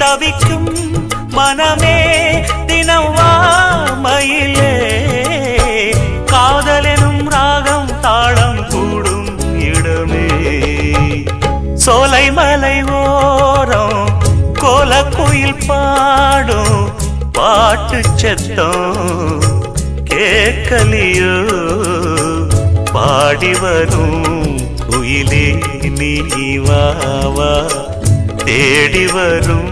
தவிக்கும் மனமே தினம் வா மயிலே காதலெனும் ராகம் தாளம் கூடும் இடமே சோலை மலை ஓரம் கோலக்குயில் பாடும் பாட்டு சத்தம் கேட்கலியோ பாடி வரும் குயிலே நீ வா வா தேடி வரும்